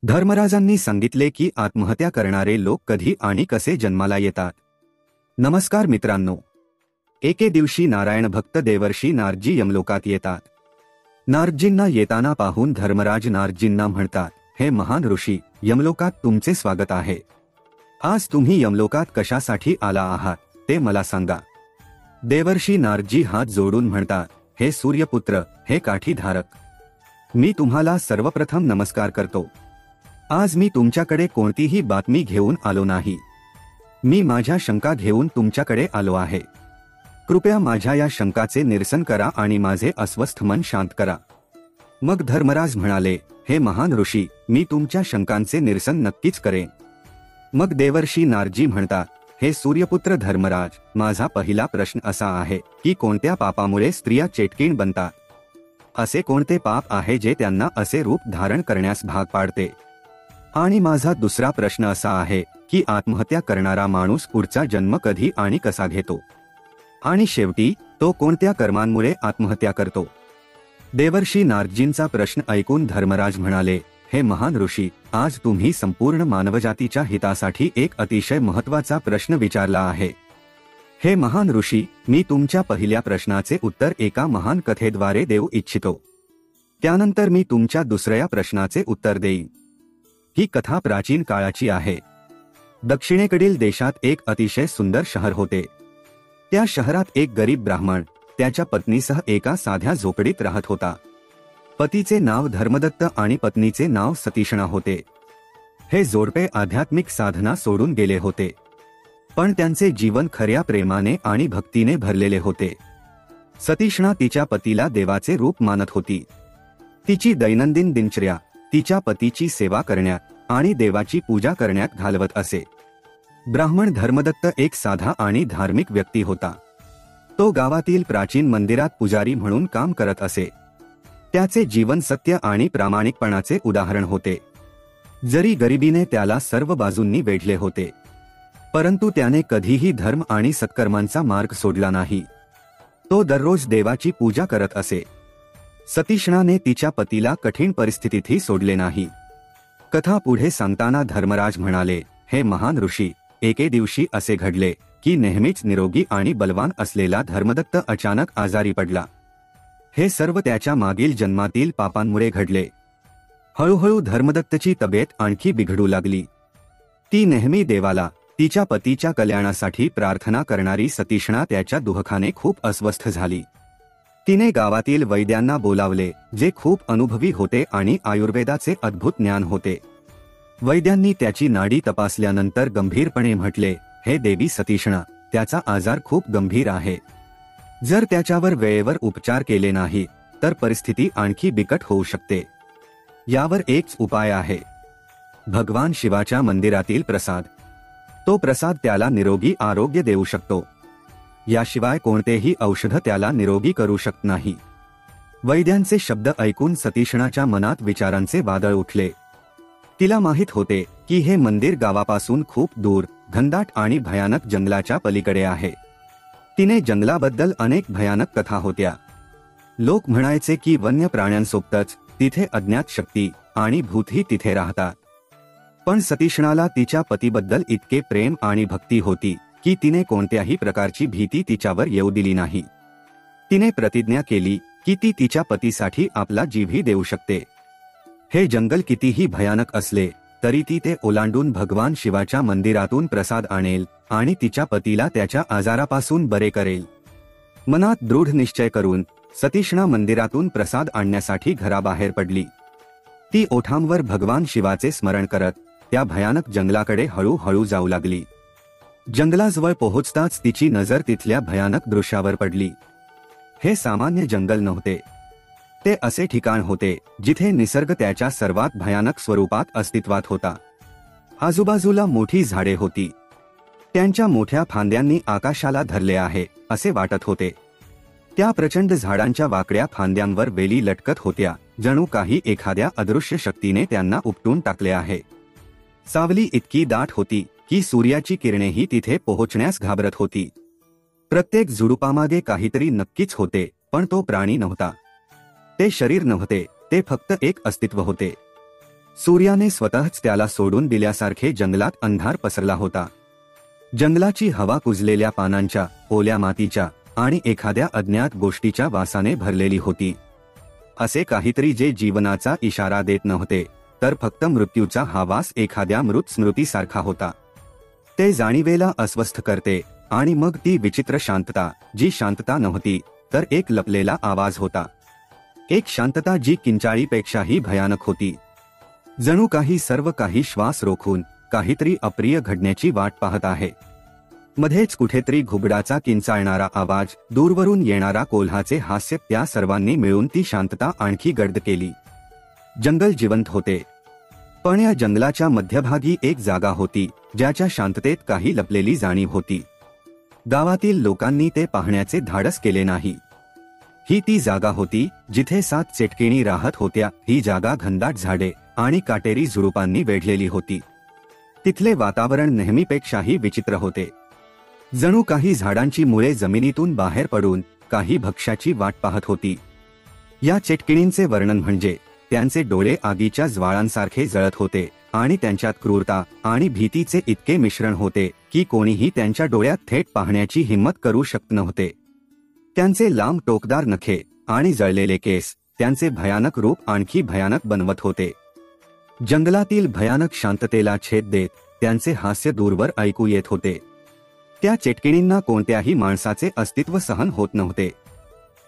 धर्मराजांनी सांगितले की आत्महत्या करणारे लोक कधी आणि कसे जन्माला येतात। नमस्कार मित्रांनो, एके दिवशी नारायण भक्त देवर्षी नारदजी यमलोकात येतात। नारदजींना येताना पाहून धर्मराज नारदजींना म्हणतात, हे महान ऋषी, यमलोकात तुमचे स्वागत आहे। आज तुम्ही यमलोकात कशासाठी आला आहात ते मला सांगा। देवर्षी नारदजी हात जोडून म्हणतात, हे सूर्यपुत्र, हे काठीधारक, मी तुम्हाला सर्वप्रथम नमस्कार करतो। आज मी तुमच्याकडे कोणतीही बातमी घेऊन आलो नाही, मी माझ्या शंका घेऊन तुमच्याकडे आलो आहे। कृपया माझ्या या शंकाचे निरसन करा आणि माझे अस्वस्थ मन शांत करा। मग धर्मराज म्हणाले, हे महान ऋषी, मी तुमच्या शंकांचे निरसन नक्कीच करेन। मग देवर्षी नारदजी म्हणतात, हे सूर्यपुत्र धर्मराज, माझा पहिला प्रश्न असा आहे की कोणत्या पापामुळे स्त्रिया चेटकीण बनतात? असे कोणते पाप आहे जे त्यांना असे रूप धारण करण्यास भाग पाडते? आणि माझा दुसरा प्रश्न असा आहे की आत्महत्या करणारा माणूस पुढचा जन्म कधी आणि कसा घेतो? आणि शेवटी तो कोणत्या कर्मांमुळे आत्महत्या करतो? देवर्षी नारदजींचा प्रश्न ऐकून धर्मराज म्हणाले, हे महान ऋषी, आज तुम्ही संपूर्ण मानवजातीच्या हितासाठी एक अतिशय महत्त्वाचा प्रश्न विचारला आहे। हे महान ऋषी, मी तुमच्या पहिल्या प्रश्नाचे उत्तर एका महान कथेद्वारे देऊ इच्छितो। त्यानंतर मी तुमच्या दुसऱ्या प्रश्नाचे उत्तर देईन। ही कथा प्राचीन काळाची आहे। दक्षिणेकडील देशात एक अतिशय सुंदर शहर होते। त्या शहरात एक गरीब ब्राह्मण त्याच्या पत्नीसह एका साध्या झोपडीत राहत होता। पतीचे नाव धर्मदत्त आणि पत्नीचे नाव सतीशणा होते। हे जोडपे आध्यात्मिक साधना सोडून गेले होते, पण त्यांचे जीवन खऱ्या प्रेमाने आणि भक्तीने भरलेले होते। सतीशणा तिच्या पतीला देवाचे रूप मानत होती। तिची दैनंदिन दिनचर्या तिच्या पतीची सेवा करण्यात आणि देवाची पूजा करण्यात घालवत असे। ब्राह्मण धर्मदत्त एक साधा आणि धार्मिक व्यक्ती होता। तो गावातील प्राचीन मंदिरात पुजारी म्हणून काम करत असे। त्याचे जीवन सत्य आणि प्रामाणिकपणाचे उदाहरण होते। जरी गरिबीने त्याला सर्व बाजूंनी वेढले होते, परंतु त्याने कधीही धर्म आणि सत्कर्मांचा मार्ग सोडला नाही। तो दररोज देवाची पूजा करत असे। सतीशणाने तिच्या पतीला कठीण परिस्थितीतही सोडले नाही। कथा पुढे सांगताना धर्मराज म्हणाले, हे महान ऋषी, एके दिवशी असे घडले की नेहमीच निरोगी आणि बलवान असलेला धर्मदत्त अचानक आजारी पडला। हे सर्व त्याच्या मागील जन्मातील पापांमुळे घडले। हळूहळू धर्मदत्तची तब्येत आणखी बिघडू लागली। ती नेहमी देवाला तिच्या पतीच्या कल्याणासाठी प्रार्थना करणारी सतीशणा त्याच्या दुःखाने खूप अस्वस्थ झाली। तिने गावातील वैद्यांना बोलावले, जे खूप अनुभवी होते आणि आयुर्वेदाचे अद्भुत ज्ञान होते। वैद्यांनी त्याची नाडी तपासल्यानंतर गंभीरपणे म्हटले, हे देवी सतीशणा, त्याचा आजार खूप गंभीर आहे। जर त्याच्यावर वेळेवर उपचार केले नाही तर परिस्थिती आणखी बिकट होऊ शकते। यावर एकच उपाय आहे, भगवान शिवाच्या मंदिरातील प्रसाद। तो प्रसाद त्याला निरोगी आरोग्य देऊ शकतो। याशिवाय कोणतेही औषध त्याला निरोगी करू शकत नाही। वैद्यांचे शब्द ऐकून सतीशणाच्या मनात विचारांचे वादळ उठले। तिला माहित होते की हे मंदिर गावापासून खूप दूर, घनदाट आणि भयानक जंगलाच्या पलीकडे आहे। तिने जंगलाबद्दल अनेक भयानक कथा होत्या। लोक म्हणायचे की वन्य प्राण्यांसोबतच तिथे अज्ञात शक्ती आणि भूतही तिथे राहतात। पण सतीशणाला तिच्या पतीबद्दल इतके प्रेम आणि भक्ती होती की तिने कोणत्याही प्रकारची भीती तिच्यावर येऊ दिली नाही। तिने प्रतिज्ञा केली की ती तिच्या पतीसाठी आपला जीवही देऊ शकते। हे जंगल कितीही भयानक असले तरी ती ते ओलांडून भगवान शिवाच्या मंदिरातून प्रसाद आणेल आणि तिच्या पतीला त्याच्या आजारापासून बरे करेल। मनात दृढ निश्चय करून सतीशणा मंदिरातून प्रसाद आणण्यासाठी घराबाहेर पडली। ती ओठांवर भगवान शिवाचे स्मरण करत त्या भयानक जंगलाकडे हळूहळू जाऊ लागली। जंगलाजवळ पोहोचताच तिची नजर तिथल्या भयानक दृश्यावर पडली। हे सामान्य जंगल नव्हते, ते असे ठिकाण होते जिथे निसर्ग त्याच्या सर्वात भयानक स्वरूपात अस्तित्वात होता। आजूबाजूला मोठी झाडे होती, त्यांच्या मोठ्या फांद्यांनी आकाशाला धरले आहे असे वाटत होते। त्या प्रचंड झाडांच्या वाकड्या फांद्यांवर वेली लटकत होत्या, जणू काही एखाद्या अदृश्य शक्तीने त्यांना उपटून टाकले आहे। सावली इतकी दाट होती की सूर्याची किरणेही तिथे पोहोचण्यास घाबरत होती। प्रत्येक झुडुपामागे काहीतरी नक्कीच होते, पण तो प्राणी नव्हता, ते शरीर नव्हते, ते फक्त एक अस्तित्व होते। सूर्याने स्वतःच त्याला सोडून दिल्यासारखे जंगलात अंधार पसरला होता. जंगलाची हवा कुजलेल्या पानांच्या, ओल्या मातीच्या आणि एखाद्या अज्ञात गोष्टीच्या वासाने भरलेली होती. असे काहीतरी जे जीवनाचा इशारा देत नव्हते, तर फक्त मृत्यूचा हा वास एखाद्या मृत स्मृतीसारखा होता. ते जाणीवेला अस्वस्थ करते. आणि मग ती विचित्र शांतता, जी शांतता नव्हती तर एक लपलेला आवाज होता. एक शांतता जी किंचाळीपेक्षाही भयानक होती. जणू सर्व काही श्वास रोखून काहीतरी अप्रिय घडण्याची वाट पाहत आहे. मध्येच कुठेतरी घुबडाचा किंचाळणारा आवाज, दूरवरून येणारा कोल्हाचे हास्य, त्या सर्वांनी मिळून ती शांतता आणखी गर्द केली. जंगल जिवंत होते, पण या जंगलाच्या मध्यभागी एक जागा होती ज्याच्या शांततेत काही लपलेली जाणीव होती. गावातील लोकांनी ते पाहण्याचे धाडस केले नाही. ही ती जागा होती जिथे 7 चेटकिणी राहत होत्या. ही जागा घनदाट झाडे आणि काटेरी झुडुपांनी वेढलेली होती. तिथले वातावरण नेहमीपेक्षाही विचित्र होते. जणू काही झाडांची मुळे जमिनीतून बाहेर पडून काही भक्ष्याची वाट पाहत होती. या चेटकिणींचे वर्णन म्हणजे त्यांचे डोळे आगीच्या ज्वाळांसारखे जळत होते आणि त्यांच्यात क्रूरता आणि भीतीचे इतके मिश्रण होते की कोणीही त्यांच्या डोळ्यात थेट पाहण्याची हिंमत करू शकत नव्हते. त्यांचे लांब टोकदार नखे आणि जळलेले केस त्यांचे भयानक रूप आणखी भयानक बनवत होते. जंगलातील भयानक शांततेला छेद देत त्यांचे हास्य दूरवर ऐकू येत होते. त्या चेटकिणींना कोणत्याही माणसाचे अस्तित्व सहन होत नव्हते.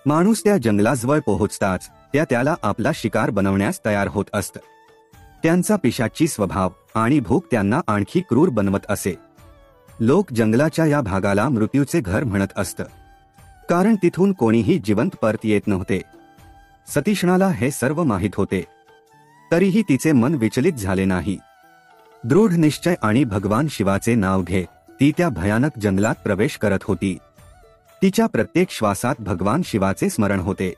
माणूस त्या जंगलाजवळ पोहोचताच त्याला आपला शिकार बनवण्यास तयार होत असत. त्यांचा पिशाची स्वभाव आणि भूक त्यांना आणखी क्रूर बनवत असे. लोक जंगलाच्या या भागाला मृत्यूचे घर म्हणत असत, कारण तिथून कोणीही जिवंत परत येत नव्हते. सतीशणाला हे सर्व माहीत होते, तरीही तिचे मन विचलित झाले नाही. दृढ निश्चय आणि भगवान शिवाचे नाव घेत ती त्या भयानक जंगलात प्रवेश करत होती. तिच्या प्रत्येक श्वासात भगवान शिवाचे स्मरण होते.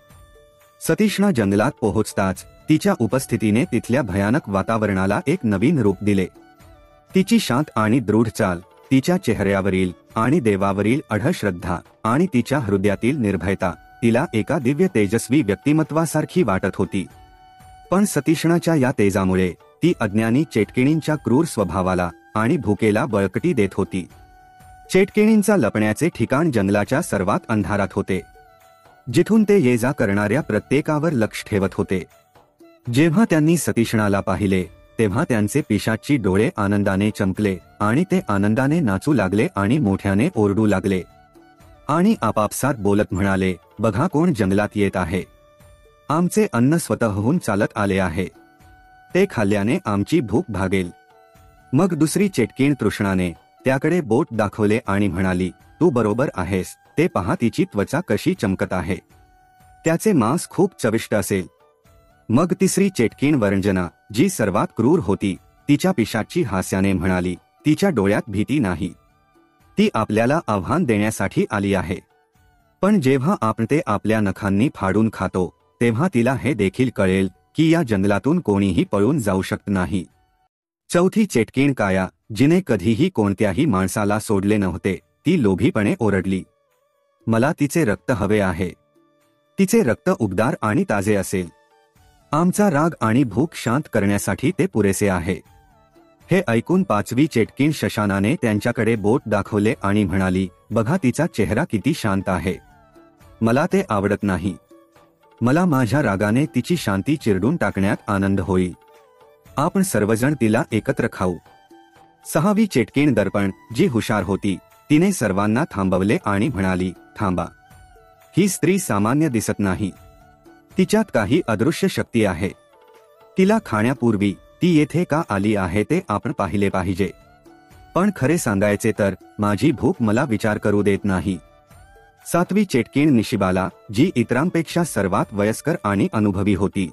सतीशणा जंगलात पोहोचताच तिच्या उपस्थितीने तिथल्या भयानक वातावरणाला एक नवीन रूप दिले. तिची शांत आणि दृढ चाल, तिच्या चेहऱ्यावरील आणि देवावरील अढळ श्रद्धा आणि तिच्या हृदयातील निर्भयता तिला एका दिव्य तेजस्वी व्यक्तिमत्वासारखी वाटत होती. पण सतीशणाच्या या तेजामुळे ती अज्ञानी चेटकिणींच्या क्रूर स्वभावाला आणि भूकेला बळकटी देत होती. चेटकिणींचा लपण्याचे ठिकाण जंगलाच्या सर्वात अंधारात होते, जिथून ते ये जा करणाऱ्या प्रत्येकावर लक्ष ठेवत होते. जेव्हा त्यांनी सतीशणाला पाहिले तेव्हा त्यांचे पिशाची डोळे आनंदाने चमकले आणि ते आनंदाने नाचू लागले आणि मोठ्याने ओरडू लागले आणि आपापसात बोलत म्हणाले, बघा कोण जंगलात येत आहे. आमचे अन्न स्वतःहून चालत आले आहे. ते खाल्ल्याने आमची भूक भागेल. मग दुसरी चेटकीण तृष्णाने त्याकडे बोट दाखवले आणि म्हणाली, तू बरोबर आहेस. ते पहा, तिची त्वचा कशी चमकत आहे. त्याचे मांस खूप चविष्ट असेल. मग तिसरी चेटकीण वरंजना, जी सर्वात क्रूर होती, तिच्या पिशाची हास्याने म्हणाली, तिच्या डोळ्यात भीती नाही. ती आपल्याला आव्हान देण्यासाठी आली आहे. पण जेव्हा आपण ते आपल्या नखांनी फाडून खातो तेव्हा तिला हे देखील कळेल की या जंगलातून कोणीही पळून जाऊ शकत नाही. चौथी चेटकीण काया, जिने कधीही कोणत्याही माणसाला सोडले नव्हते, ती लोभीपणे ओरडली, मला तिचे रक्त हवे आहे. तिचे रक्त उबदार आणि ताजे असेल. आमचा राग आणि भूक शांत करण्यासाठी ते पुरेसे आहे. हे ऐकून पाचवी चेटकीण शशानाने त्यांच्याकडे बोट दाखवले आणि म्हणाली, बघा तिचा चेहरा किती शांत आहे. मला ते आवडत नाही. मला माझ्या रागाने तिची शांती चिरडून टाकण्यात आनंद होईल. आपण सर्वजण तिला एकत्र खाऊ. सहावी चेटकीण दर्पण, जी हुशार होती, तिने सर्वांना थांबवले आणि म्हणाली, थांबा. ही स्त्री सामान्य दिसत नाही. तिच्यात काही अदृश्य शक्ती आहे. तिला खाण्यापूर्वी ती येथे का आली आहे ते आपण पाहिले पाहिजे. पण खरे सांगायचे तर माझी भूक मला विचार करू देत नाही. सातवी चेटकीण निशिबाला, जी इतरांपेक्षा सर्वात वयस्कर आणि अनुभवी होती,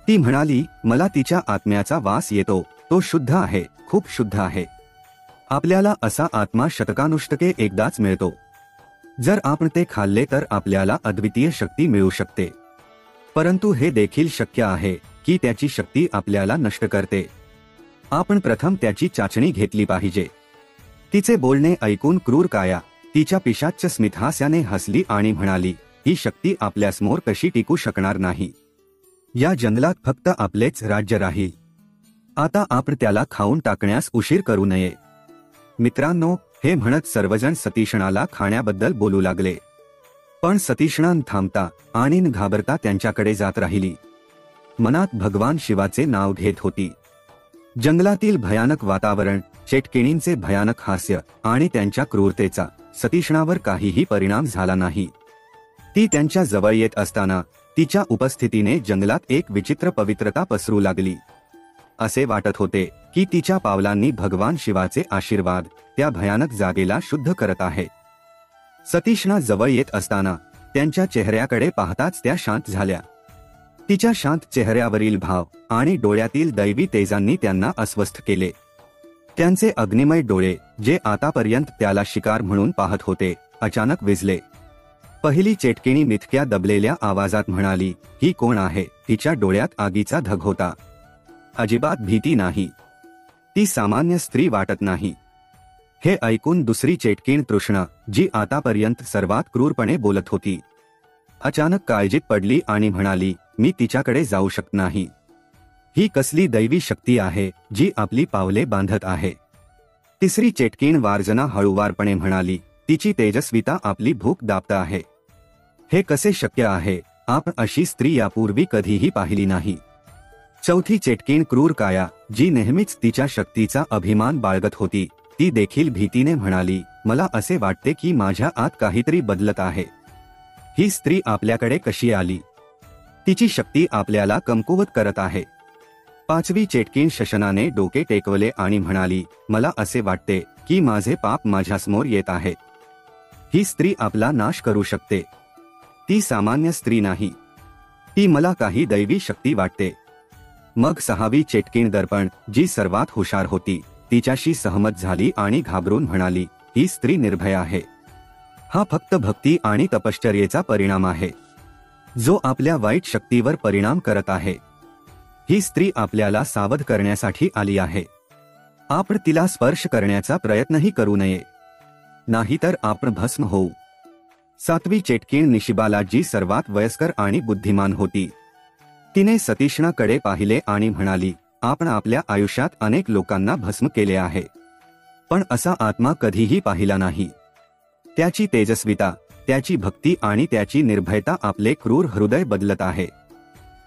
ती म्हणाली, मला तिच्या आत्म्याचा वास येतो. तो शुद्ध आहे, खूप शुद्ध आहे. आपल्याला असा आत्मा शतकानुष्टके एकदाच मिळतो. जर आपण ते खाल्ले तर आपल्याला अद्वितीय शक्ती मिळू शकते. परंतु हे देखील शक्य आहे की त्याची शक्ती आपल्याला नष्ट करते. आपण प्रथम त्याची चाचणी घेतली पाहिजे. तिचे बोलणे ऐकून क्रूर काया तिच्या पिशाच्य स्मितहास्याने हसली आणि म्हणाली, ही शक्ती आपल्यासमोर कशी टिकू शकणार नाही. या जंगलात फक्त आपलेच राज्य राहील. आता आपण त्याला खाऊन टाकण्यास उशीर करू नये. मित्रांनो, हे म्हणत सर्वजण सतीशणाला खाण्याबद्दल बोलू लागले. पण सतीशणा थांबता आणि घाबरता त्यांच्याकडे जात राहिली. मनात भगवान शिवाचे नाव घेत होती. जंगलातील भयानक वातावरण, चेटकिणींचे भयानक हास्य आणि त्यांच्या क्रूरतेचा सतीशणावर काहीही परिणाम झाला नाही. ती त्यांच्या जवळ येत असताना तिच्या उपस्थितीने जंगलात एक विचित्र पवित्रता पसरू लागली. असे वाटत होते की तिच्या पावलांनी भगवान शिवाचे आशीर्वाद त्या भयानक जागेला शुद्ध करत आहे. सतीशणा जवळ येत असताना त्यांच्या चेहऱ्याकडे पाहताच त्या शांत झाल्या. तिच्या शांत चेहऱ्यावरील भाव आणि डोळ्यातील दैवी तेजांनी त्यांना अस्वस्थ केले. त्यांचे अग्निमय डोळे, जे आतापर्यंत त्याला शिकार म्हणून पाहत होते, अचानक विझले. पहिली चेटकिणी मिथक्या दबलेल्या आवाजात म्हणाली, ही कोण आहे? तिच्या डोळ्यात आगीचा धग होता. अजिबात भीती नाही. ती सामान्य स्त्री वाटत नाही. हे ऐकून दुसरी चेटकीण तृष्णा, जी आतापर्यंत सर्वात क्रूरपणे बोलत होती, अचानक काळजीत पडली आणि म्हणाली, मी तिच्याकडे जाऊ शकत नाही. ही कसली दैवी शक्ती आहे जी आपली पावले बांधत आहे? तिसरी चेटकीण वारजना हळूवारपणे म्हणाली, तिची तेजस्विता आपली भूक दाबत आहे. हे कसे शक्य आहे? आपण अशी स्त्री यापूर्वी कधीही पाहिली नाही. चौथी चेटकीण क्रूर काया, जी नेहमीच तिच्या शक्तीचा अभिमान बाळगत होती, ती देखील भीतीने म्हणाली, मला असे वाटते की माझ्या आत काहीतरी बदलत आहे. ही स्त्री आपल्याकडे कशी आली? तिची शक्ती आपल्याला कमकुवत करत आहे. पाचवी चेटकीण शशनाने डोके टेकवले आणि म्हणाली, मला असे वाटते की माझे पाप माझ्यासमोर येत आहे. ही स्त्री आपला नाश करू शकते. ती सामान्य स्त्री नाही. ती मला काही दैवी शक्ती वाटते. मग सहावी चेटकीण दर्पण, जी सर्वात हुशार होती, तिच्याशी सहमत झाली आणि घाबरून म्हणाली, ही स्त्री निर्भय आहे. हा फक्त भक्ती आणि तपश्चर्येचा परिणाम आहे, जो आपल्या वाईट शक्तीवर परिणाम करत आहे. ही स्त्री आपल्याला सावध करण्यासाठी आली आहे. आपण तिला स्पर्श करण्याचा प्रयत्नही करू नये, नाहीतर आपण भस्म होऊ. सातवी चेटकीण निशिबाला, जी सर्वात वयस्कर आणि बुद्धिमान होती, तिने सतीशणाकडे पाहिले आणि म्हणाली, आपण आपल्या आयुष्यात अनेक लोकांना भस्म केले आहे, पण असा आत्मा कधीही पाहिला नाही. त्याची तेजस्विता, त्याची भक्ती आणि त्याची निर्भयता आपले क्रूर हृदय बदलत आहे.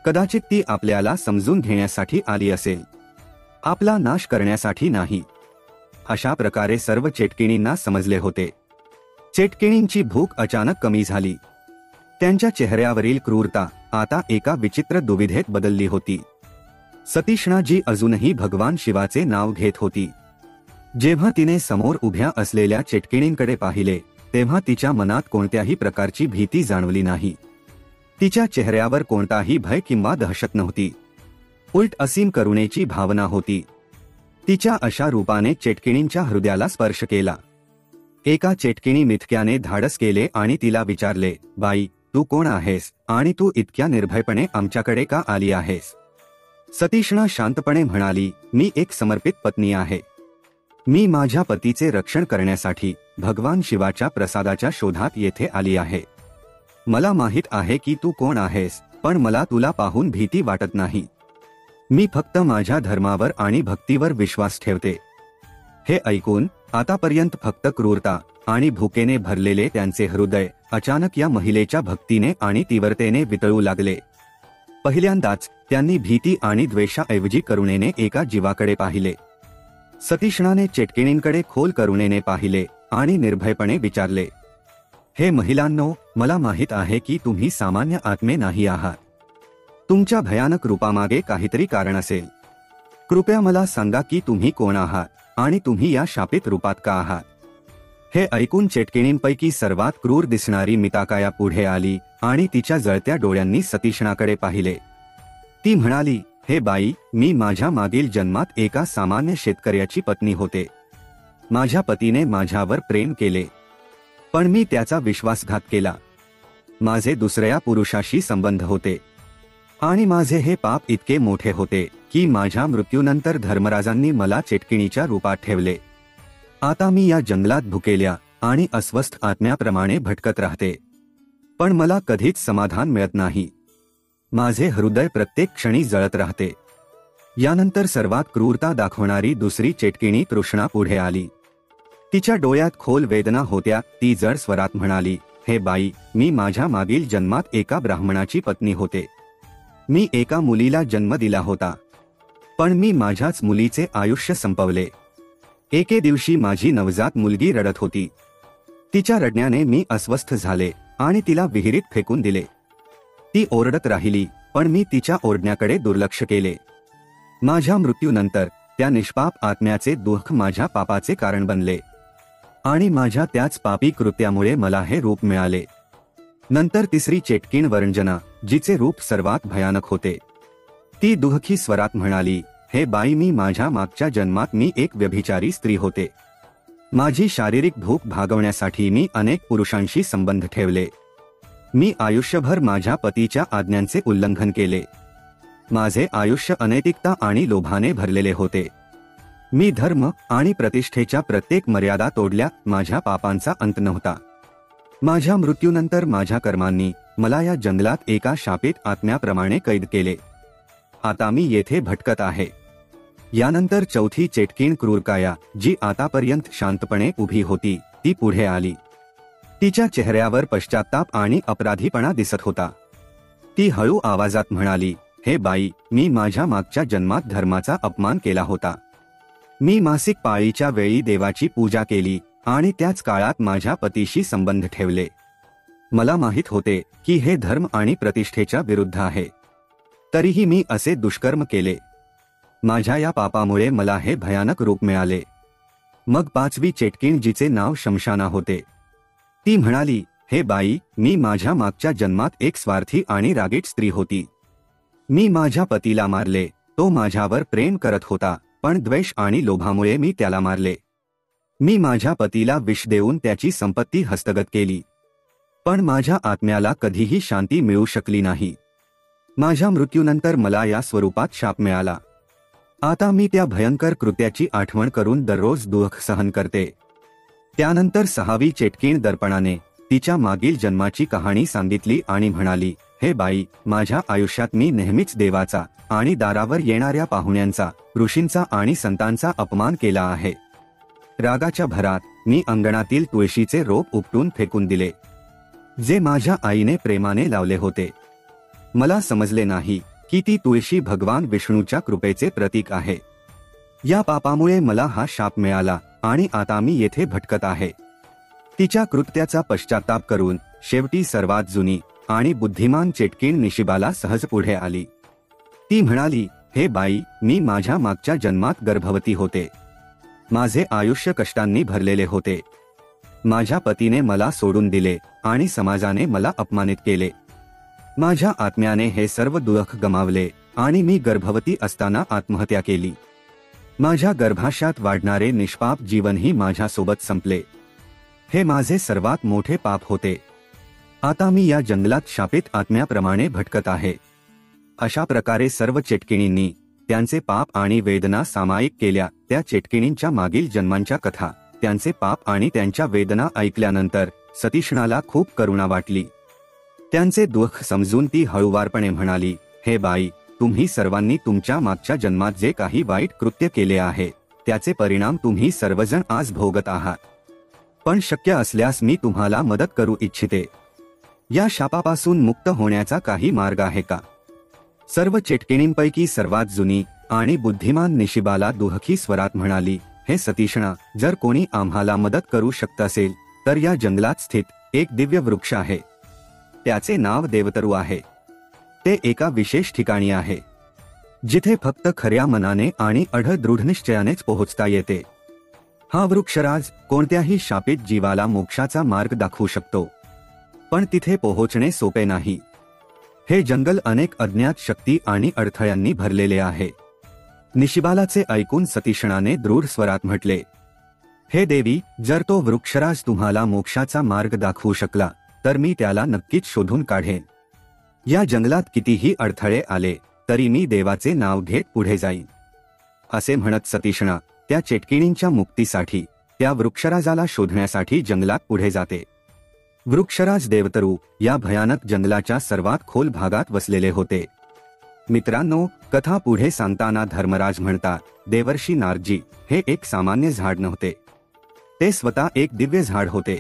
कदाचित ती आपल्याला समजून घेण्यासाठी आली असेल, आपला नाश करण्यासाठी नाही. अशा प्रकारे सर्व चेटकिणींना समजले होते. चेटकिणींची भूक अचानक कमी झाली. त्यांच्या चेहऱ्यावरील क्रूरता आता एका विचित्र दुविधेत बदलली होती. सतीशणा, जी अजूनही भगवान शिवाचे नाव घेत होती, जेव्हा तिने समोर उभ्या असलेल्या चेटकिणींकडे पाहिले, तेव्हा तिच्या मनात कोणत्याही प्रकारची भीती जाणवली नाही. तिच्या चेहऱ्यावर कोणताही भय किंवा दहशत नव्हती. उलट असीम करुणेची भावना होती. तिच्या अशा रूपाने चेटकिणींच्या हृदयाला स्पर्श केला. एका चेटकिणी मिथक्याने धाडस केले आणि तिला विचारले, बाई, तू कोण आहेस आणि तू इतक्या निर्भयपणे आमच्याकडे का आली आहेस? सतीशणा शांतपणे म्हणाली, मी एक समर्पित पत्नी आहे. मी माझ्या पतीचे रक्षण करण्यासाठी भगवान शिवाच्या प्रसादाच्या शोधात येथे आली आहे. मला माहित आहे की तू कोण आहेस, पण मला तुला पाहून भीती वाटत नाही. मी फक्त माझ्या धर्मावर आणि भक्तीवर विश्वास ठेवते. हे ऐकून आतापर्यंत फक्त क्रूरता आणि भूकेने भरलेले त्यांचे हृदय अचानक या महिलेच्या भक्तीने आणि तीव्रतेने वितळू लागले. पहिल्यांदाच त्यांनी भीती आणि द्वेषाऐवजी करुणेने एका जीवाकडे पाहिले. सतीशणाने चेटकिणींकडे खोल करुणेने पाहिले आणि निर्भयपणे विचारले, हे महिलांनो, मला माहित आहे की तुम्ही सामान्य आत्मे नाही आहात. तुमच्या भयानक रूपामागे काहीतरी कारण असेल. कृपया मला सांगा की तुम्ही कोण आहात आणि तुम्ही या शापित रूपात का आहात? हे ऐकून चेटकिणींपैकी सर्वात क्रूर दिसणारी मिताकाया पुढे आली आणि तिच्या जळत्या डोळ्यांनी सतीशणाकडे पाहिले. ती म्हणाली, हे बाई, मी माझ्या मागील जन्मात एका सामान्य शेतकऱ्याची पत्नी होते. माझ्या पतीने माझ्यावर प्रेम केले, पण मी त्याचा विश्वासघात केला. माझे दुसऱ्या पुरुषाशी संबंध होते आणि माझे हे पाप इतके मोठे होते की माझ्या मृत्यूनंतर धर्मराजांनी मला चेटकिणीच्या रूपात ठेवले. आता मी या जंगलात भुकेल्या आणि अस्वस्थ आत्म्याप्रमाणे भटकत राहते, पण मला कधीच समाधान मिळत नाही. माझे हृदय प्रत्येक क्षणी जळत राहते. यानंतर सर्वात क्रूरता दाखवणारी दुसरी चेटकिणी तृष्णा पुढे आली. तिच्या डोळ्यात खोल वेदना होत्या. ती जड स्वरात म्हणाली, हे बाई, मी माझ्या मागील जन्मात एका ब्राह्मणाची पत्नी होते. मी एका मुलीला जन्म दिला होता, पण मी माझ्याच मुलीचे आयुष्य संपवले. एके दिवशी माझी नवजात मुलगी रडत होती. तिच्या रडण्याने मी अस्वस्थ झाले आणि तिला विहिरीत फेकून दिले. ती ओरडत राहिली, पण मी तिच्या ओरडण्याकडे दुर्लक्ष केले. माझ्या मृत्यूनंतर त्या निष्पाप आत्म्याचे दुःख माझ्या पापाचे कारण बनले आणि माझ्या त्याच पापी कृत्यामुळे मला हे रूप मिळाले. नंतर तिसरी चेटकीण वरंजना, जिचे रूप सर्वात भयानक होते, ती दुःखी स्वरात म्हणाली, हे बाई, मी माझ्या मागच्या जन्मात मी एक व्यभिचारी स्त्री होते. माझी शारीरिक भूक भागवण्यासाठी मी अनेक पुरुषांशी संबंध ठेवले. मी आयुष्यभर माझ्या पतीच्या आज्ञांचे उल्लंघन केले. माझे आयुष्य अनैतिकता आणि लोभाने भरलेले होते. मी धर्म आणि प्रतिष्ठेच्या प्रत्येक मर्यादा तोडल्या. माझ्या पापांचा अंत नव्हता. माझ्या मृत्यूनंतर माझ्या कर्मांनी मला या जंगलात एका शापित आत्म्याप्रमाणे कैद केले. आता मी येथे भटकत आहे. यानंतर चौथी चेटकीण क्रूरकाया, जी आतापर्यंत शांतपणे उभी होती, ती पुढे आली. तिच्या चेहऱ्यावर पश्चात्ताप आणि अपराधीपणा दिसत होता. ती हळू आवाजात म्हणाली, हे बाई, मी माझ्या मागच्या जन्मात धर्माचा अपमान केला होता. मी मासिक पाळीच्या वेळी देवाची पूजा केली आणि त्याच काळात माझ्या पतीशी संबंध ठेवले. मला माहित होते की हे धर्म आणि प्रतिष्ठेच्या विरुद्ध आहे, तरीही मी असे दुष्कर्म केले. माझ्या या पापामुळे मला हे भयानक रूप मिळाले. मग पाचवी चेटकीण, जिचे नाव शमशाना होते, ती म्हणाली, हे बाई, मी माझ्या मागच्या जन्मात एक स्वार्थी आणि रागीट स्त्री होती. मी माझ्या पतीला मारले. तो माझ्यावर प्रेम करत होता, पण द्वेष आणि लोभामुळे मी त्याला मारले. मी माझ्या पतीला विष देऊन त्याची संपत्ती हस्तगत केली, पण माझ्या आत्म्याला कधीही शांती मिळू शकली नाही. माझ्या मृत्यूनंतर मला या स्वरूपात शाप मिळाला. आता मी त्या भयंकर कृत्याची आठवण करून दररोज दुःख सहन करते. त्यानंतर सहावी चेटकीण दर्पणाने तिच्या मागील जन्माची कहाणी सांगितली आणि म्हणाली, हे बाई, माझ्या आयुष्यात मी नेहमीच देवाचा आणि दारावर येणाऱ्या पाहुण्यांचा, ऋषींचा आणि संतांचा अपमान केला आहे. रागाच्या भरात मी अंगणातील तुळशीचे रोप उपटून फेकून दिले, जे माझ्या आईने प्रेमाने लावले होते. मला समजले नाही की ती तुळशी भगवान विष्णूच्या कृपेचे प्रतीक आहे. या पापामुळे मला हा शाप मिळाला आणि आता मी येथे भटकत आहे. तिच्या कृत्याचा पश्चाताप करून शेवटी सर्वात जुनी आणि बुद्धिमान चेटकीण निशिबाला सहज पुढे आली. ती म्हणाली, हे बाई, मी माझ्या मागच्या जन्मात गर्भवती होते. माझे आयुष्य कष्टांनी भरलेले होते. माझ्या पतीने मला सोडून दिले आणि समाजाने मला अपमानित केले. माझ्या आत्म्याने हे सर्व दुःख गमावले आणि मी गर्भवती असताना आत्महत्या केली. माझ्या गर्भाशयात वाढणारे निष्पाप जीवनही माझ्यासोबत संपले. हे माझे सर्वात मोठे पाप होते. आता मी या जंगलात शापित आत्म्याप्रमाणे भटकत आहे. अशा प्रकारे सर्व चेटकिणींनी त्यांचे पाप आणि वेदना सामायिक केल्या. त्या चेटकिणींच्या मागील जन्मांच्या कथा, त्यांचे पाप आणि त्यांच्या वेदना ऐकल्यानंतर सतीशणाला खूप करुणा वाटली. त्यांचे दुःख समजून ती हळुवारपणे म्हणाली, हे बाई, तुम्ही सर्वांनी तुमच्या मागच्या जन्मात जे काही वाईट कृत्य केले आहे, त्याचे परिणाम तुम्ही सर्वजण आज भोगत आहात. पण शक्य असल्यास मी तुम्हाला मदत करू इच्छिते. या शापापासून मुक्त होण्याचा काही मार्ग आहे का? सर्व चेटकिणींपैकी सर्वात जुनी आणि बुद्धिमान निशिबाला दुःखी स्वरात म्हणाली, हे सतीशणा, जर कोणी आम्हाला मदत करू शकत असेल तर या जंगलात स्थित एक दिव्य वृक्ष आहे. त्याचे नाव देवतरू आहे. ते एका विशेष ठिकाणी आहे, जिथे फक्त खऱ्या मनाने आणि अढळ दृढनिश्चयानेच पोहोचता येते. हा वृक्षराज कोणत्याही शापित जीवाला मोक्षाचा मार्ग दाखवू शकतो, पण तिथे पोहोचणे सोपे नाही. हे जंगल अनेक अज्ञात शक्ती आणि अडथळ्यांनी भरलेले आहे. निशिबालाचे ऐकून सतीशणाने दृढ स्वरात म्हटले, हे देवी, जर तो वृक्षराज तुम्हाला मोक्षाचा मार्ग दाखवू शकला तर मी त्याला नक्कीच शोधून काढेन. या जंगलात कितीही अडथळे आले तरी मी देवाचे नाव घेत पुढे जाईन. असे म्हणत सतीशणा त्या चेटकिणींच्या मुक्तीसाठी त्या वृक्षराजाला शोधण्यासाठी जंगलात पुढे जाते. वृक्षराज देवतरू या भयानक जंगलाच्या सर्वात खोल भागात वसलेले होते. मित्रांनो, कथा पुढे सांगताना धर्मराज म्हणतात, देवर्षी नारदजी हे एक सामान्य झाड नव्हते. ते स्वतः एक दिव्य झाड होते.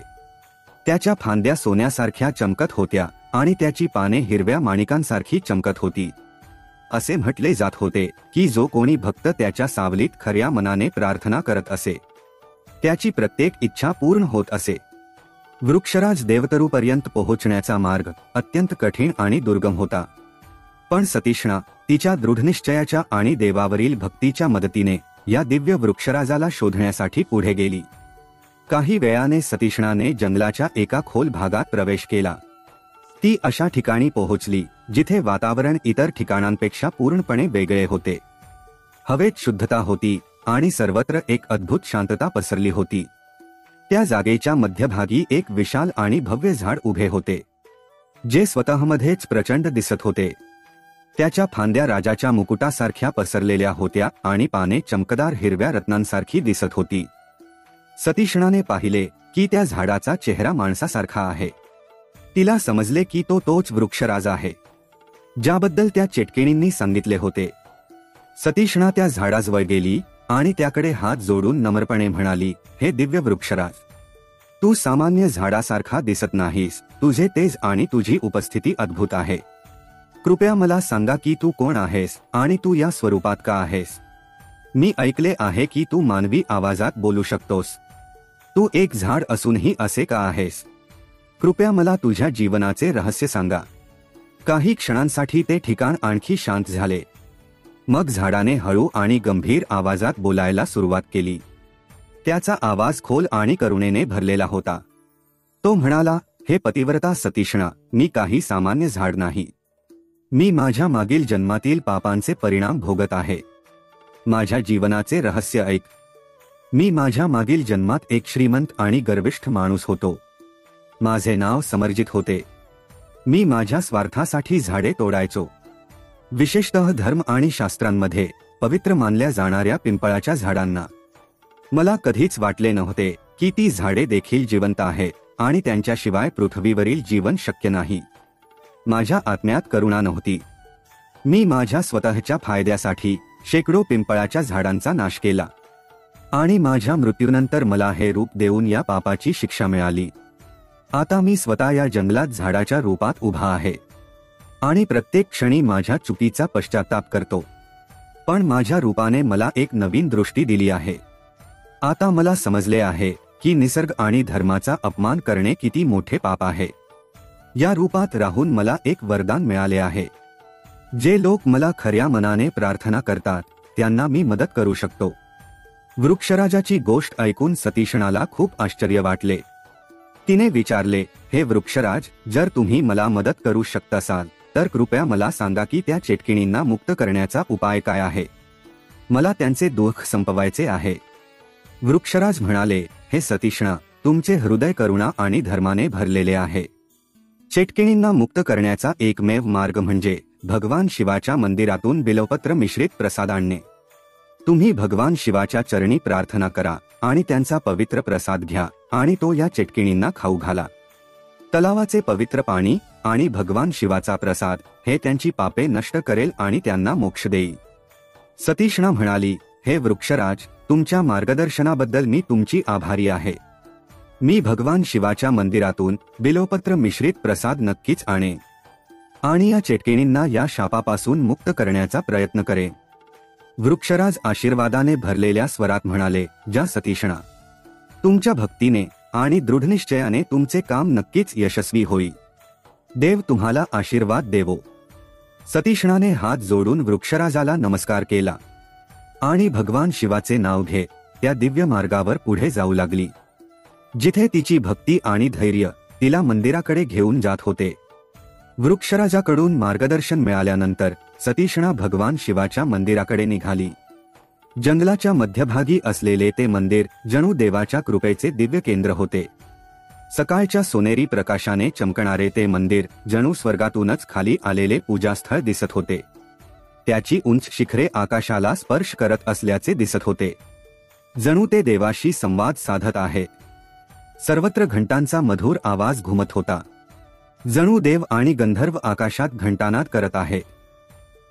त्याच्या फांद्या सोन्यासारख्या चमकत होत्या आणि त्याची पाने हिरव्या माणिकांसारखी चमकत होती. असे म्हटले जात होते की जो कोणी भक्त त्याच्या सावलीत खऱ्या मनाने प्रार्थना करत असे, त्याची प्रत्येक इच्छा पूर्ण होत असे. वृक्षराज देवतरूपर्यंत पोहोचण्याचा मार्ग अत्यंत कठीण आणि दुर्गम होता. पण सतीशणा तिच्या दृढनिश्चयाच्या आणि देवावरील भक्तीच्या मदतीने या दिव्य वृक्षराजाला शोधण्यासाठी पुढे गेली. काही वेळाने सतीशणाने जंगलाच्या एका खोल भागात प्रवेश केला. ती अशा ठिकाणी पोहोचली जिथे वातावरण इतर ठिकाणांपेक्षा पूर्णपणे वेगळे होते. हवेत शुद्धता होती आणि सर्वत्र एक अद्भुत शांतता पसरली होती. त्या जागेच्या मध्यभागी एक विशाल आणि भव्य झाड उभे होते, जे स्वतःमध्येच प्रचंड दिसत होते. त्याच्या फांद्या राजाच्या मुकुटासारख्या पसरलेल्या होत्या आणि पाने चमकदार हिरव्या रत्नांसारखी दिसत होती. सतीशणाने पाहिले की त्या झाडाचा चेहरा माणसासारखा आहे. तिला समजले की तो तोच वृक्षराज आहे, ज्याबद्दल त्या चेटकिणींनी सांगितले होते. सतीशणा त्या झाडाजवळ गेली आणि त्याकडे हात जोडून नम्रपणे म्हणाली, हे दिव्य वृक्षराज, तू सामान्य झाडासारखा दिसत नाहीस. तुझे तेज आणि तुझी उपस्थिती अद्भुत आहे. कृपया मला सांगा की तू कोण आहेस आणि तू या स्वरूपात का आहेस. मी ऐकले आहे की तू मानवी आवाजात बोलू शकतोस. तू एक झाड असूनही असे का आहेस. कृपया मला तुझ्या जीवनाचे रहस्य सांगा. काही क्षणांसाठी ते ठिकाण आणखी शांत झाले. मग झाडाने हळू आणि गंभीर आवाजात बोलायला सुरुवात केली. त्याचा आवाज खोल आणि करुणेने भरलेला होता. तो म्हणाला, हे पतिव्रता सतीशणा, मी काही सामान्य झाड नाही. मी माझ्या मागील जन्मातील पापांचे परिणाम भोगत आहे. माझ्या जीवनाचे रहस्य ऐक. मी माझ्या मागील जन्मात एक श्रीमंत आणि गर्विष्ठ माणूस होतो. माझे नाव समर्जित होते. मी माझ्या स्वार्थासाठी झाडे तोडायचो. विशेषतः धर्म आणि शास्त्रांमध्ये पवित्र मानल्या जाणाऱ्या पिंपळाच्या झाडांना. मला कधीच वाटले नव्हते की ती झाडे देखील जिवंत आहेत आणि त्यांच्याशिवाय पृथ्वीवरील जीवन शक्य नाही. माझ्या आत्म्यात करुणा नव्हती. मी माझ्या स्वतःच्या फायद्यासाठी शेकडो पिंपळाच्या झाडांचा नाश केला आणि माझ्या मृत्यूनंतर मला हे रूप देऊन या पापाची शिक्षा मिळाली. आता मी स्वतः या जंगलात झाडाच्या रूपात उभा आहे आणि प्रत्येक क्षणी माझ्या चुकीचा पश्चाताप करतो. पण माझ्या रूपाने मला एक नवीन दृष्टी दिली आहे. आता मला समजले आहे की निसर्ग आणि धर्माचा अपमान करणे किती मोठे पाप आहे. या रूपात राहून मला एक वरदान मिळाले आहे. जे लोक मला खऱ्या मनाने प्रार्थना करतात त्यांना मी मदत करू शकतो. वृक्षराजाची गोष्ट ऐकून सतीशणाला खूप आश्चर्य वाटले. तिने विचारले, हे वृक्षराज, जर तुम्ही मला मदत करू शकत असाल तर कृपया मला सांगा की त्या चेटकिणींना मुक्त करण्याचा उपाय काय आहे. मला त्यांचे दुःख संपवायचे आहे. वृक्षराज म्हणाले, हे सतीशणा, तुमचे हृदय करुणा आणि धर्माने भरलेले आहे. चेटकिणींना मुक्त करण्याचा एकमेव मार्ग म्हणजे भगवान शिवाच्या मंदिरातून बिल्वपत्र मिश्रित प्रसाद आणणे. तुम्ही भगवान शिवाच्या चरणी प्रार्थना करा आणि त्यांचा पवित्र प्रसाद घ्या आणि तो या चेटकिणींना खाऊ घाला. तलावाचे पवित्र पाणी आणि भगवान शिवाचा प्रसाद हे त्यांची पापे नष्ट करेल आणि त्यांना मोक्ष देईल. सतीशणा म्हणाली, हे वृक्षराज, तुमच्या मार्गदर्शनाबद्दल मी तुमची आभारी आहे. मी भगवान शिवाच्या मंदिरातून बिल्वपत्र मिश्रित प्रसाद नक्कीच आणेन आणि या चेटकिणींना या शापापासून मुक्त करण्याचा प्रयत्न करेन. वृक्षराज आशीर्वादाने भरलेल्या स्वरात म्हणाले, ज्या सतीशणा, तुमच्या भक्तीने आणि दृढनिश्चयाने तुमचे काम नक्कीच यशस्वी होईल. देव तुम्हाला आशीर्वाद देवो. सतीशणाने हात जोडून वृक्षराजाला नमस्कार केला आणि भगवान शिवाचे नाव घेत त्या दिव्य मार्गावर पुढे जाऊ लागली, जिथे तिची भक्ती आणि धैर्य तिला मंदिराकडे घेऊन जात होते. वृक्षराजाकडून मार्गदर्शन मिळाल्यानंतर सतीशणा भगवान शिवाच्या मंदिराकडे निघाली. जंगलाच्या मध्यभागी असलेले ते मंदिर जणू देवाच्या कृपेचे दिव्य केंद्र होते. सकाळच्या सोनेरी प्रकाशाने चमकणारे ते मंदिर जणू स्वर्गातूनच खाली आलेले पूजास्थळ दिसत होते. त्याची उंच शिखरे आकाशाला स्पर्श करत असल्याचे दिसत होते, जणू ते देवाशी संवाद साधत आहेत. सर्वत्र घंटांचा मधुर आवाज घुमत होता, जणू देव आणि गंधर्व आकाशात घंटानाद करत आहे.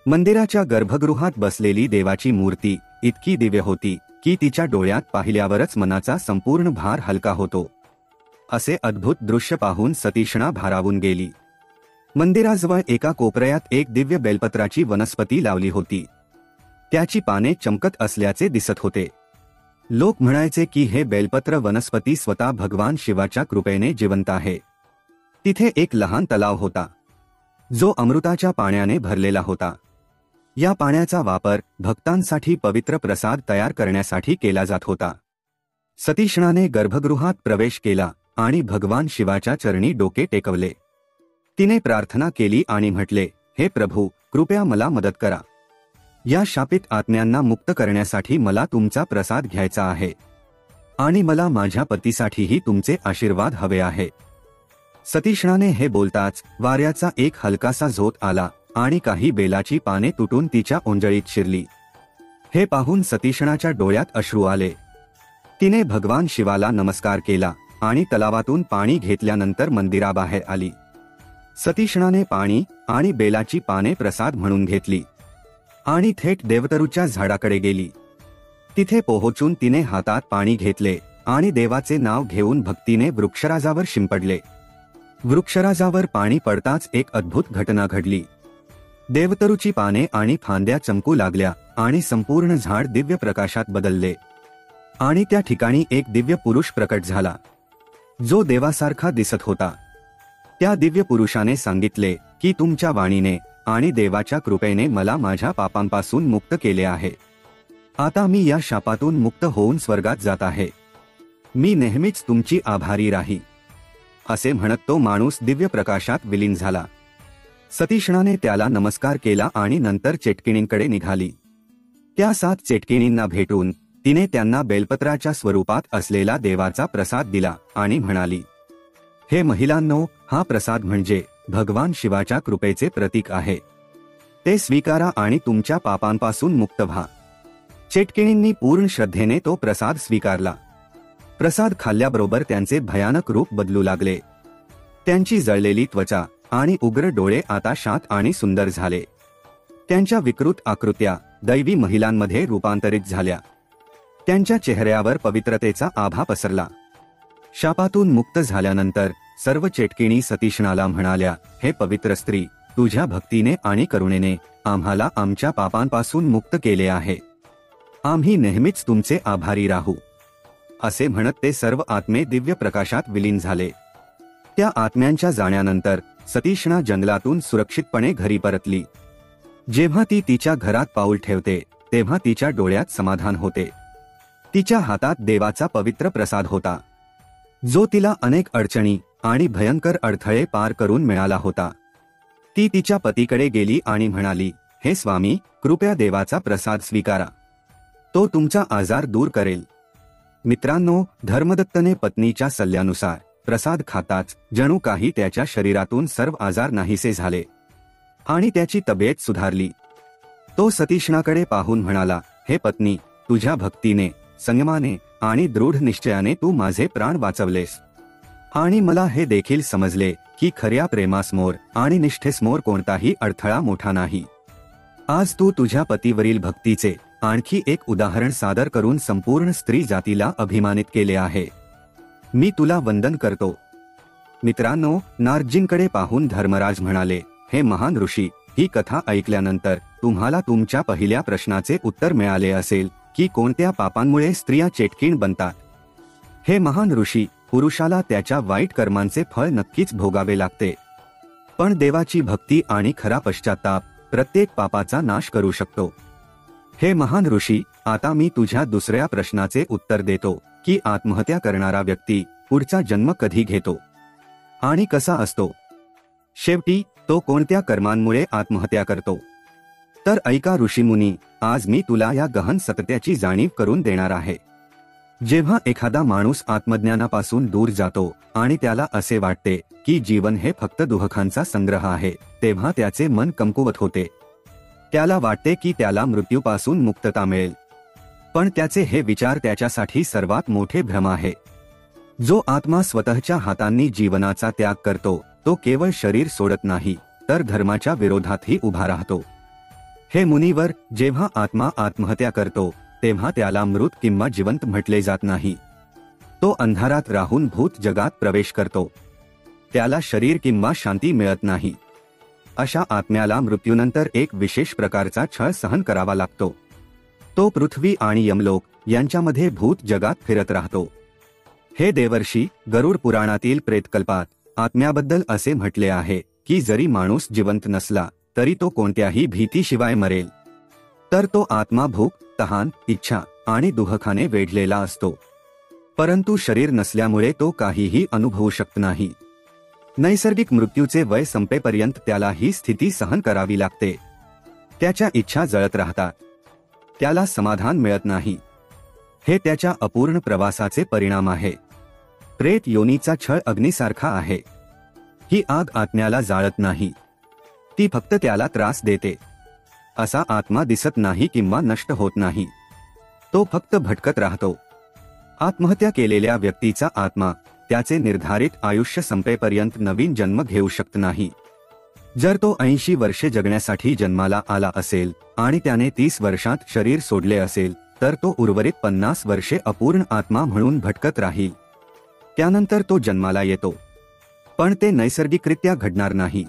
मंदिराच्या गर्भगृहात बसलेली देवाची मूर्ती इतकी दिव्य होती की तिच्या डोळ्यात पाहिल्यावरच मनाचा संपूर्ण भार हलका होतो. असे अद्भुत दृश्य पाहून सतीशणा भारावून गेली. मंदिराजवळ एका कोपऱ्यात एक दिव्य बेलपत्राची वनस्पती लावली होती. त्याची पाने चमकत असल्याचे दिसत होते. लोक म्हणायचे की हे बेलपत्र वनस्पती स्वतः भगवान शिवाच्या कृपेने जिवंत आहे. तिथे एक लहान तलाव होता जो अमृताच्या पाण्याने भरलेला होता. या पाण्याचा वापर भक्तांसाठी पवित्र प्रसाद तयार करण्यासाठी केला जात होता. सतीशणाने गर्भगृहात प्रवेश केला आणि भगवान शिवाच्या चरणी डोके टेकवले. तिने प्रार्थना केली आणि म्हटले, हे प्रभू, कृपया मला मदत करा. या शापित आत्म्यांना मुक्त करण्यासाठी मला तुमचा प्रसाद घ्यायचा आहे आणि मला माझ्या पतीसाठीही तुमचे आशीर्वाद हवे आहे. सतीशणाने हे बोलताच वाऱ्याचा एक हलकासा झोत आला आणि काही बेलाची पाने तुटून तिच्या ओंजळीत शिरली. हे पाहून सतीशणाच्या डोळ्यात अश्रू आले. तिने भगवान शिवाला नमस्कार केला आणि तलावातून पाणी घेतल्यानंतर मंदिराबाहेर आली. सतीशणाने पाणी आणि बेलाची पाने प्रसाद म्हणून घेतली आणि थेट देवतरूच्या झाडाकडे गेली. तिथे पोहोचून तिने हातात पाणी घेतले आणि देवाचे नाव घेऊन भक्तीने वृक्षराजावर शिंपडले. वृक्षराजावर पाणी पडताच एक अद्भुत घटना घडली. देवतरूची पाने आणि फांद्या चमकू लागल्या आणि संपूर्ण झाड दिव्य प्रकाशात बदलले आणि त्या ठिकाणी एक दिव्य पुरुष प्रकट झाला जो देवासारखा दिसत होता. त्या दिव्य पुरुषाने सांगितले की तुमच्या वाणीने आणि देवाच्या कृपेने मला माझ्या पापांपासून मुक्त केले आहे. आता मी या शापातून मुक्त होऊन स्वर्गात जात आहे. मी नेहमीच तुमची आभारी राही. असे म्हणत तो माणूस दिव्य प्रकाशात विलीन झाला. सतीशणाने त्याला नमस्कार केला आणि नंतर चेटकिणींकडे निघाली. त्या 7 चेटकिणींना भेटून तिने त्यांना बेलपत्राच्या स्वरूपात असलेला देवाचा प्रसाद दिला आणि म्हणाली, हे महिलांनो, हा प्रसाद म्हणजे भगवान शिवाच्या कृपेचे प्रतीक आहे. ते स्वीकारा आणि तुमच्या पापांपासून मुक्त व्हा. चेटकिणींनी पूर्ण श्रद्धेने तो प्रसाद स्वीकारला. प्रसाद खाल्ल्याबरोबर त्यांचे भयानक रूप बदलू लागले. त्यांची जळलेली त्वचा आणि उग्र डोळे आता शांत आणि सुंदर झाले. त्यांच्या विकृत आकृत्या दैवी महिलांमध्ये रूपांतरित झाल्या. त्यांच्या चेहऱ्यावर पवित्रतेचा आभा पसरला. शापातून मुक्त झाल्यानंतर सर्व चेटकिणी सतीशणाला म्हणाल्या, हे पवित्र स्त्री, तुझ्या भक्तीने आणि करुणेने आम्हाला आमच्या पापांपासून मुक्त केले आहे. आम्ही नेहमीच तुमचे आभारी राहू. असे म्हणत ते सर्व आत्मे दिव्य प्रकाशात विलीन झाले. त्या आत्म्यांच्या जाण्यानंतर सतीशणा जंगलातून सुरक्षितपणे घरी परतली. जेव्हा ती तिच्या घरात पाऊल ठेवते तेव्हा तिच्या डोळ्यात समाधान होते. तिच्या हातात देवाचा पवित्र प्रसाद होता जो तिला अनेक अडचणी आणि भयंकर अडथळे पार करून मिळाला होता. ती तिच्या पतीकडे गेली आणि म्हणाली, हे स्वामी, कृपया देवाचा प्रसाद स्वीकारा. तो तुमचा आजार दूर करेल. मित्रांनो, धर्मदत्तने पत्नीच्या सल्ल्यानुसार प्रसाद खाताच जणू काही त्याच्या शरीरातून सर्व आजार नाहीसे झाले आणि त्याची तब्येत सुधारली. तो सतीशणाकडे पाहून म्हणाला, हे पत्नी, तुझ्या भक्तीने, संयमाने आणि दृढ निश्चयाने तू माझे प्राण वाचवलेस आणि मला हे देखील समजले की खऱ्या प्रेमासमोर आणि निष्ठेसमोर कोणताही अडथळा मोठा नाही. आज तू तुझ्या पतीवरील भक्तीचे आणखी एक उदाहरण सादर करून संपूर्ण स्त्री जातीला अभिमानित केले आहे. मी तुला वंदन करतो. मित्रांनो, नारदजींकडे पाहून धर्मराज म्हणाले, हे महान ऋषी, ही कथा ऐकल्यानंतर तुम्हाला तुमच्या पहिल्या प्रश्नाचे उत्तर मिळाले असेल की कोणत्या पापांमुळे स्त्रिया चेटकीण बनतात. हे महान ऋषी, पुरुषाला त्याच्या वाईट कर्मांचे फळ नक्कीच भोगावे लागते, पण देवाची भक्ती आणि खरा पश्चाताप प्रत्येक पापाचा नाश करू शकतो. हे महान ऋषी, आता मी तुझ्या दुसऱ्या प्रश्नाचे उत्तर देतो की आत्महत्या करणारा व्यक्ती पुढचा जन्म कधी घेतो आणि कसा असतो. शेवटी तो कोणत्या कर्मांमुळे आत्महत्या करतो. तर ऐका ऋषीमुनी, आज मी तुला या गहन सत्याची जाणीव करून देणार आहे. जेव्हा एखादा माणूस आत्मज्ञानापासून दूर जातो आणि त्याला असे वाटते की जीवन हे फक्त दुःखांचा संग्रह आहे, तेव्हा त्याचे मन कमकुवत होते. त्याला वाटते की त्याला मृत्यूपासून मुक्तता मिळेल, पण त्याचे हे विचार त्याच्यासाठी सर्वात मोठे भ्रम आहे. जो आत्मा स्वतःच्या हातांनी जीवनाचा त्याग करतो तो केवळ शरीर सोडत नाही तर धर्माच्या विरोधातही उभा राहतो. हे मुनिवर, जेव्हा आत्मा आत्महत्या करतो तेव्हा त्याला मृत किंवा जिवंत म्हटले जात नाही. तो अंधारात राहून भूत जगात प्रवेश करतो. त्याला शरीर किंवा शांती मिळत नाही. अशा आत्म्याला मृत्यूनंतर एक विशेष प्रकारचा छळ सहन करावा लागतो. तो पृथ्वी आणि यमलोक यांच्यामध्ये भूत जगात फिरत राहतो. हे देवर्षी, गरुड पुराणातील प्रेतकल्पात आत्म्याबद्दल असे म्हटले आहे की जरी माणूस जिवंत नसला तरी तो कोणत्याही भीतीशिवाय मरेल. तर तो आत्मा भूक, तहान, इच्छा आणि दुःखाने वेढलेला असतो. परंतु शरीर नसल्यामुळे तो काहीही अनुभवू शकत नाही. नैसर्गिक मृत्यूचे वय संपेपर्यंत त्याला ही स्थिती सहन करावी लागते. त्याच्या इच्छा जळत राहतात. त्याला समाधान मिळत नाही. हे त्याच्या अपूर्ण प्रवासाचे परिणाम आहे. प्रेत योनीचा छळ अग्नीसारखा आहे. ही आग आत्म्याला जाळत नाही, ती फक्त त्याला त्रास देते. असा आत्मा दिसत नाही किंवा नष्ट होत नाही. तो फक्त भटकत राहतो. आत्महत्या केलेल्या व्यक्तीचा आत्मा त्याचे निर्धारित आयुष्य संपेपर्यंत नवीन जन्म घेऊ शकत नाही. जर तो 80 वर्षे जगण्यासाठी जन्माला आला असेल आणि त्याने 30 वर्षात शरीर सोडले असेल तर तो उर्वरित 50 वर्षे अपूर्ण आत्मा म्हणून भटकत राहील. त्यानंतर तो जन्माला येतो, पण ते नैसर्गिकरित्या घडणार नाही.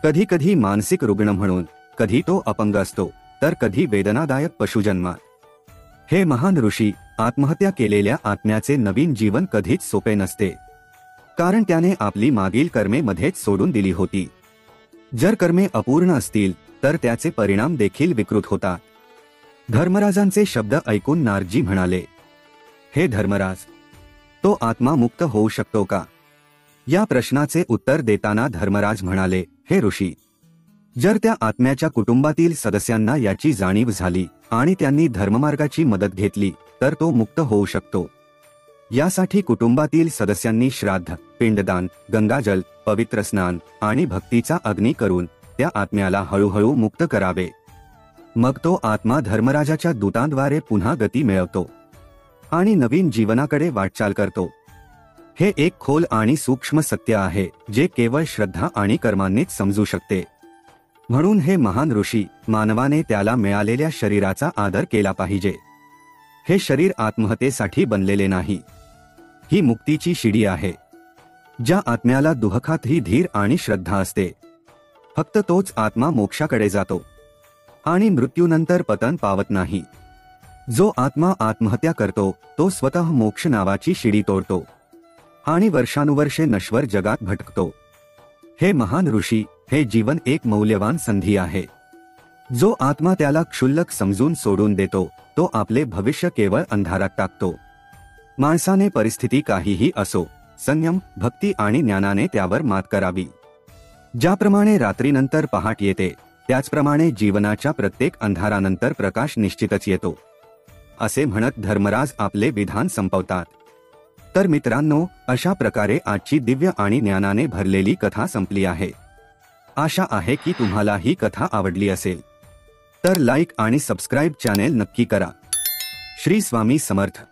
कधी कधी मानसिक रुग्ण म्हणून, कधी तो अपंग असतो, तर कधी वेदनादायक पशुजन्मात. हे महान ऋषी, आत्महत्या केलेल्या आत्म्याचे नवीन जीवन कधीच सोपे नसते, कारण त्याने आपली मागील कर्मे मध्येच सोडून दिली होती. जर कर्मे अपूर्ण असतील तर त्याचे परिणाम देखील विकृत होतात. धर्मराजांचे शब्द ऐकून नारदजी म्हणाले, हे धर्मराज, तो आत्मा मुक्त होऊ शकतो का? या प्रश्नाचे उत्तर देताना धर्मराज म्हणाले, हे ऋषी, जर त्या आत्म्याच्या कुटुंबातील सदस्यांना याची जाणीव झाली आणि त्यांनी धर्ममार्गाची मदत घेतली तर तो मुक्त होऊ शकतो. यासाठी कुटुंबातील सदस्यांनी श्राद्ध, पिंडदान, गंगाजल, पवित्र स्नान आणि भक्तीचा अग्नी करून त्या आत्म्याला हळूहळू मुक्त करावे. मग तो आत्मा धर्मराजाच्या दूतांद्वारे पुन्हा गती मिळवतो आणि नवीन जीवनाकडे वाटचाल करतो. हे एक खोल आणि सूक्ष्म सत्य आहे जे केवळ श्रद्धा आणि कर्मांनीच समजू शकते. म्हणून हे महान ऋषी, मानवाने त्याला मिळालेल्या शरीराचा आदर केला पाहिजे. हे शरीर आत्महत्येसाठी बनलेले नाही. ही मुक्तीची शिडी आहे. ज्या आत्म्याला दुःखातही धीर आणि श्रद्धा असते, फक्त तोच आत्मा मोक्षाकडे जातो आणि मृत्यूनंतर पतन पावत नाही. जो आत्मा आत्महत्या करतो तो स्वतः मोक्ष नावाची शिडी तोडतो आणि वर्षानुवर्षे नश्वर जगात भटकतो. हे महान ऋषी, हे जीवन एक मौल्यवान संधी आहे. जो आत्मा त्याला क्षुल्लक समजून सोडून देतो तो आपले भविष्य केवळ अंधारात टाकतो. माणसाने परिस्थिती काहीही असो, संयम, भक्ती आणि ज्ञानाने त्यावर मात करावी. ज्याप्रमाणे रात्रीनंतर पहाट येते त्याचप्रमाणे जीवनाच्या प्रत्येक अंधारानंतर प्रकाश निश्चितच येतो, असे म्हणत धर्मराज आपले विधान संपवतात. तर मित्रांनो, अशा प्रकारे आजची दिव्य आणि ज्ञानाने भरलेली कथा संपली आहे. आशा आहे की तुम्हाला ही कथा आवडली असेल. तर लाईक आणि सबस्क्राईब चॅनेल नक्की करा. श्री स्वामी समर्थ.